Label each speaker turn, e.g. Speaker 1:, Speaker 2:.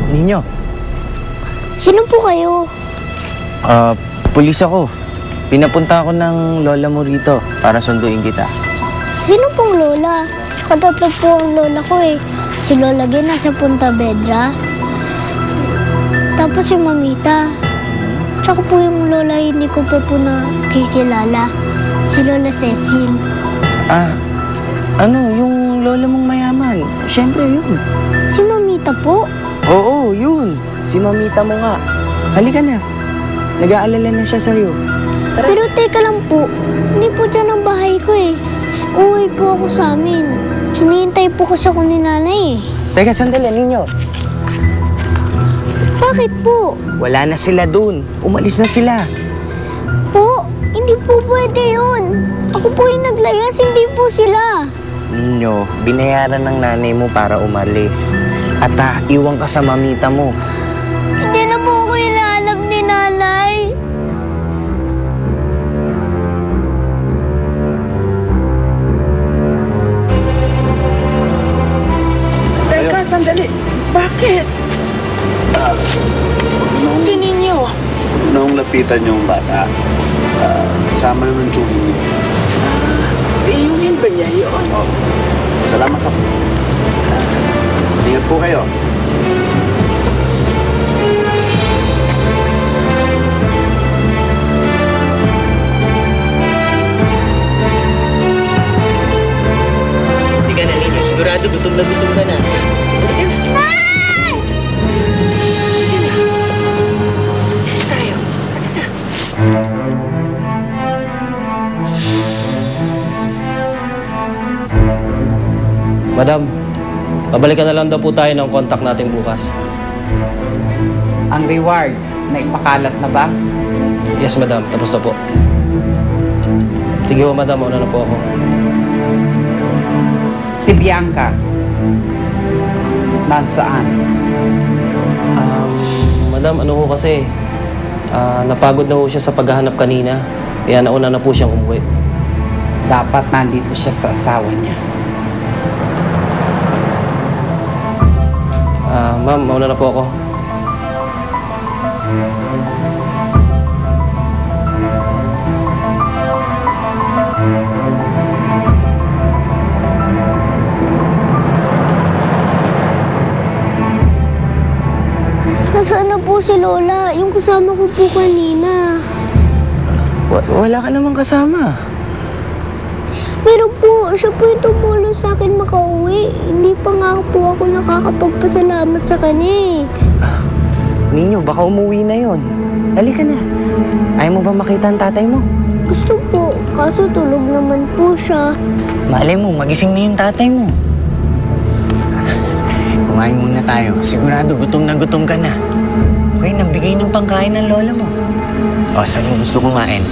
Speaker 1: Ninyo?
Speaker 2: Sino po kayo?
Speaker 1: Pulis ako. Pinapunta ako ng lola mo rito para sunduin kita.
Speaker 2: Sino pong lola? Tsaka tatlo po ang lola ko eh. Si Lola Gina sa Punta Vedra. Tapos si Mamita. Tsaka po yung lola hindi ko po nakikilala. Si Lola Cecil.
Speaker 1: Yung lola mong mayaman. Siyempre yun.
Speaker 2: Si Mamita po?
Speaker 1: Oo, yun. Si mamita mo nga. Halika na. Nag-aalala na siya sa'yo.
Speaker 2: Pero teka lang po, hindi po dyan ang bahay ko eh. Uwi po ako sa amin. Hinihintay po kasi ako ni nanay eh.
Speaker 1: Teka, sandali, Ninyo.
Speaker 2: Bakit po?
Speaker 1: Wala na sila dun. Umalis na sila.
Speaker 2: Po, hindi po pwede yun. Ako po yung naglayas, hindi po sila.
Speaker 1: Ninyo, binayaran ng nanay mo para umalis. At iwan ka sa mamita mo.
Speaker 2: Hindi na po ako hinahanap ni nanay.
Speaker 3: Teka, sandali. Bakit? Si Ninyo.
Speaker 4: Nung lapitan yung bata, kasama naman yung
Speaker 3: Iyunin ba niya yun?
Speaker 4: Oh, salamat po. Ingat po kayo.
Speaker 1: Hindi ka na, Ninyo. Sigurado gutom ka na.
Speaker 3: Isa tayo.
Speaker 5: Madam, babalikan na lang daw po tayo ng contact natin bukas.
Speaker 6: Ang reward, naipakalat na ba?
Speaker 5: Yes, madam. Tapos na po. Sige po, madam. Mauna na po ako.
Speaker 6: Si Bianca, nasaan?
Speaker 5: Madam, ano ho kasi, napagod na ho siya sa paghahanap kanina. Kaya nauna na po siyang umuwi.
Speaker 6: Dapat nandito siya sa asawa niya.
Speaker 5: Ma'am, mauna na po ako.
Speaker 2: Nasaan na po si Lola? Yung kasama ko po kanina.
Speaker 1: Wala ka namang kasama.
Speaker 2: Pero po, siya po yung tumulong sa akin makauwi. Hindi pa nga po ako nakakapagpasalamat sa kanya eh.
Speaker 1: Ninyo, baka umuwi na yon. Halika na. Ayaw mo ba makita ang tatay mo?
Speaker 2: Gusto po, kaso tulog naman po siya.
Speaker 1: Malay mo, magising na yung tatay mo. Kumain muna tayo. Sigurado, gutom ka na. Okay, nagbigay ng pangkain ng lola mo. O, saan mo gusto kumain?